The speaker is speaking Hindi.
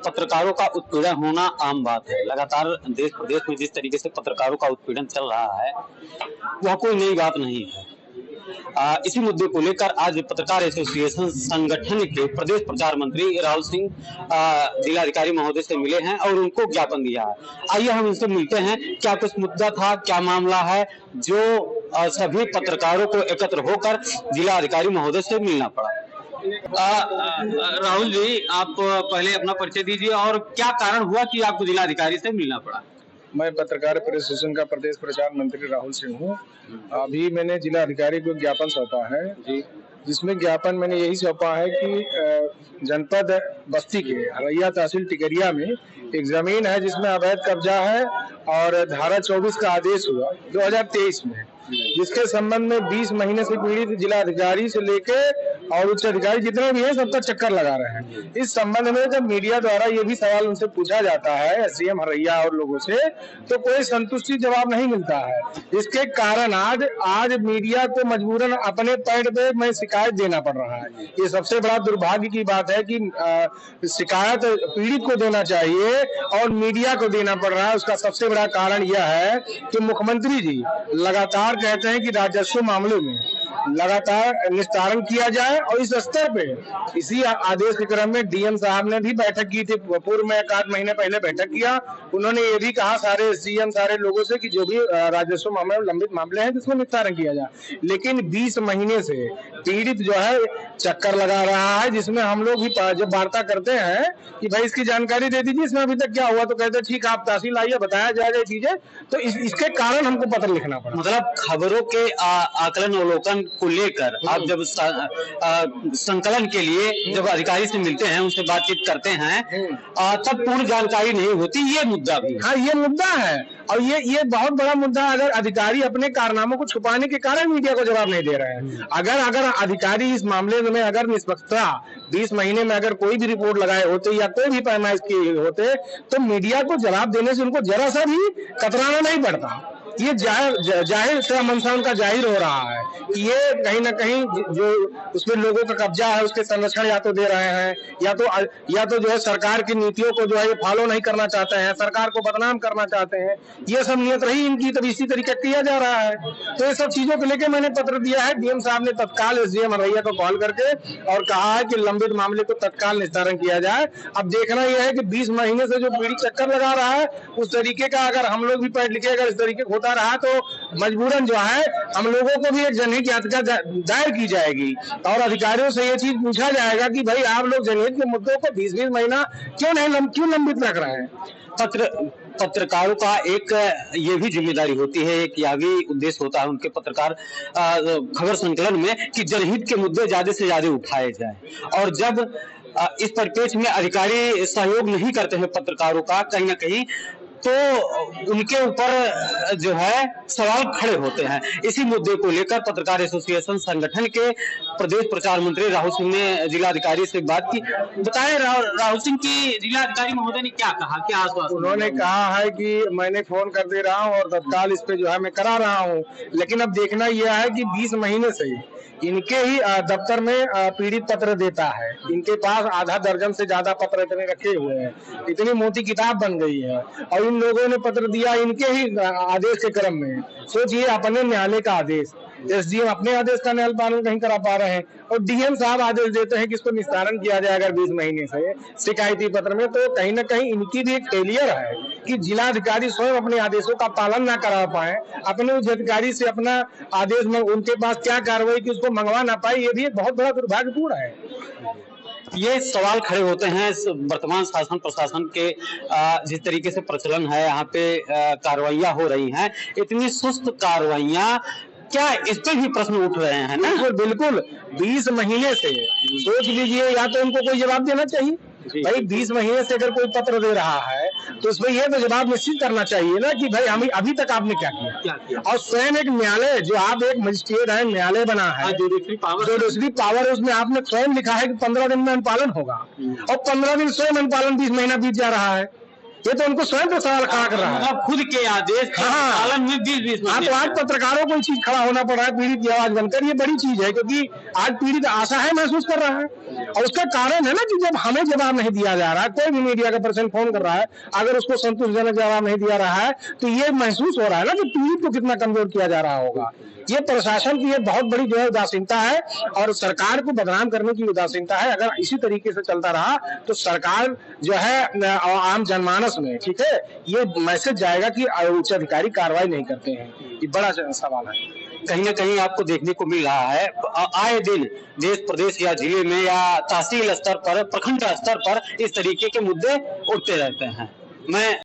पत्रकारों का उत्पीड़न होना आम बात है। लगातार देश प्रदेश में जिस तरीके से पत्रकारों का उत्पीड़न चल रहा है वह कोई नई बात नहीं है। इसी मुद्दे को लेकर आज पत्रकार एसोसिएशन संगठन के प्रदेश प्रचार मंत्री राहुल सिंह जिलाधिकारी महोदय से मिले हैं और उनको ज्ञापन दिया है। आइए हम उनसे मिलते हैं, क्या कुछ मुद्दा था, क्या मामला है जो सभी पत्रकारों को एकत्र होकर जिलाधिकारी महोदय से मिलना पड़ा। राहुल जी, आप पहले अपना परिचय दीजिए और क्या कारण हुआ कि आपको जिलाधिकारी से मिलना पड़ा। मैं पत्रकार एसोसिएशन का प्रदेश प्रचार मंत्री राहुल सिंह हूँ। अभी मैंने जिला अधिकारी को ज्ञापन सौंपा है जिसमें ज्ञापन मैंने यही सौंपा है कि जनपद बस्ती के हरैया तहसील टिकरिया में एक जमीन है जिसमें अवैध कब्जा है और धारा 24 का आदेश हुआ 2023 में, जिसके संबंध में 20 महीने से पीड़ित जिला अधिकारी से लेके और उच्च अधिकारी जितने भी हैं सबका चक्कर लगा रहे हैं। इस संबंध में जब मीडिया द्वारा ये भी सवाल उनसे पूछा जाता है एसडीएम हरैया और लोगों से, तो कोई संतुष्टि जवाब नहीं मिलता है। इसके कारण आज मीडिया को मजबूरन अपने पैड पे मैं शिकायत देना पड़ रहा है। ये सबसे बड़ा दुर्भाग्य की बात है कि शिकायत पीड़ित को देना चाहिए और मीडिया को देना पड़ रहा है। उसका सबसे बड़ा कारण यह है कि मुख्यमंत्री जी लगातार कहते हैं कि राजस्व मामलों में लगातार निस्तारण किया जाए और इस स्तर पे इसी आदेश के क्रम में डीएम साहब ने भी बैठक की थी। पूर्व में 1 महीने पहले बैठक किया। उन्होंने ये भी कहा सारे सीएम सारे लोगों से कि जो भी राजस्व मामले लंबित मामले हैं जिसमें निस्तारण किया जाए, लेकिन 20 महीने से पीड़ित जो है चक्कर लगा रहा है, जिसमें हम लोग भी जब वार्ता करते हैं कि भाई इसकी जानकारी दे दीजिए इसमें अभी तक क्या हुआ, तो कहते हैं ठीक आप तहसील आइए बताया जाएगा चीजें। तो इसके कारण हमको पत्र लिखना पड़ा। मतलब खबरों के आकलन अवलोकन को लेकर आप जब संकलन के लिए जब अधिकारी से मिलते हैं, उनसे बातचीत करते हैं, तब पूर्ण जानकारी नहीं होती। ये मुद्दा भी, हाँ ये मुद्दा है और ये बहुत बड़ा मुद्दा। अगर अधिकारी अपने कारनामों को छुपाने के कारण मीडिया को जवाब नहीं दे रहे हैं, अगर अधिकारी इस मामले में अगर निष्पक्षता 20 महीने में अगर कोई भी रिपोर्ट लगाए होते या कोई भी पैमाइश किए होते, तो मीडिया को जवाब देने से उनको जरा सा भी कतराना नहीं पड़ता। ये जाहिर से मनसा उनका जाहिर हो रहा है कि ये कहीं ना कहीं जो उसमें लोगों का कब्जा है उसके संरक्षण या तो दे रहे हैं या तो जो है सरकार की नीतियों को जो है ये फॉलो नहीं करना चाहते हैं, सरकार को बदनाम करना चाहते हैं। ये सब नियत रही इनकी, तब इसी तरीके किया जा रहा है। तो ये सब चीजों को लेकर मैंने पत्र दिया है। डीएम साहब ने तत्काल एसडीएम हरैया को कॉल करके और कहा है कि लंबित मामले को तत्काल निस्तारण किया जाए। अब देखना यह है कि 20 महीने से जो पीड़ित चक्कर लगा रहा है उस तरीके का अगर हम लोग भी पैड लिखे, अगर इस तरीके होता रहा तो मजबूरन जो है हम लोगों को भी एक जनहित याचिका दायर की जाएगी और अधिकारियों से ये चीज पूछा जाएगा कि भाई आप लोग जनहित के मुद्दों को 20-20 महीना क्यों लंबित रख रहे हैं। पत्रकारों का एक ये भी जिम्मेदारी होती है, एक यह भी उद्देश्य होता है उनके पत्रकार खबर संकलन में कि जनहित के मुद्दे ज्यादा से ज्यादा उठाए जाए। और जब इस परिप्रेक्ष्य में अधिकारी सहयोग नहीं करते हैं पत्रकारों का कहीं ना कहीं, तो उनके ऊपर जो है सवाल खड़े होते हैं। इसी मुद्दे को लेकर पत्रकार एसोसिएशन संगठन के प्रदेश प्रचार मंत्री राहुल सिंह ने जिलाधिकारी से बात की। बताएं राहुल सिंह की जिलाधिकारी महोदय ने क्या कहा, क्या आश्वासन? उन्होंने कहा है कि मैंने फोन कर दे रहा हूं और तत्काल इस पे जो है मैं करा रहा हूं, लेकिन अब देखना यह है कि 20 महीने से इनके ही दफ्तर में पीड़ित पत्र देता है। इनके पास आधा दर्जन से ज्यादा पत्र इतने रखे हुए हैं, इतनी मोटी किताब बन गई है और इन लोगों ने पत्र दिया इनके ही आदेश के क्रम में। सोचिए अपने न्यायालय का आदेश, एसडीएम अपने आदेश का न्याय पालन नहीं करा पा रहे हैं और डीएम साहब आदेश देते हैं कि इसको निस्तारण किया जाए अगर 20 महीने से शिकायती पत्र में। तो कहीं ना कहीं इनकी भी एक फेलियर है कि जिलाधिकारी स्वयं अपने आदेशों का पालन ना करा पाए, अपने उच्च अधिकारी से अपना आदेश में उनके पास क्या कार्रवाई की उसको मंगवा ना पाए। ये भी एक बहुत बड़ा दुर्भाग्यपूर्ण है। ये सवाल खड़े होते हैं वर्तमान शासन प्रशासन के जिस तरीके से प्रचलन है, यहाँ पे कार्रवाइयां हो रही हैं, इतनी सुस्त कार्रवाइयां, क्या इस पे भी प्रश्न उठ रहे हैं ना? बिल्कुल 20 महीने से सोच लीजिए, या तो उनको कोई जवाब देना चाहिए। भाई 20 महीने से अगर कोई पत्र दे रहा है तो उसमें यह तो जवाब निश्चित करना चाहिए ना कि भाई हमें अभी तक आपने क्या किया। और स्वयं एक न्यायालय, जो आप एक मजिस्ट्रेट है, न्यायालय बना है, जुडिशरी पावर, उसमें आपने स्वयं लिखा है कि 15 दिन में अनुपालन होगा और 15 दिन स्वयं अनुपालन 20 महीना बीत जा रहा है। ये तो उनको स्वयं तो सवाल खड़ा कर रहा है, खुद के आदेश पालन में 20-20। हाँ, तो आज पत्रकारों को चीज खड़ा होना पड़ रहा है पीड़ित की आवाज बनकर। ये बड़ी चीज है क्योंकि आज पीड़ित असहाय महसूस कर रहा है और उसका कारण है ना कि जब हमें जवाब नहीं दिया जा रहा है, कोई भी मीडिया का पर्सन फोन कर रहा है, अगर उसको संतोषजनक जवाब नहीं दिया रहा है, तो ये महसूस हो रहा है ना कि पीड़ित को कितना कमजोर किया जा रहा होगा। ये प्रशासन की ये बहुत बड़ी जो है उदासीनता है और सरकार को बदनाम करने की उदासीनता है। अगर इसी तरीके से चलता रहा तो सरकार जो है आम जनमानस में, ठीक है, ये मैसेज जाएगा कि उच्च अधिकारी कार्रवाई नहीं करते हैं। ये बड़ा सवाल है। कहीं ना कहीं आपको देखने को मिल रहा है आए दिन देश प्रदेश या जिले में या तहसील स्तर पर, प्रखंड स्तर पर इस तरीके के मुद्दे उठते रहते हैं। मैं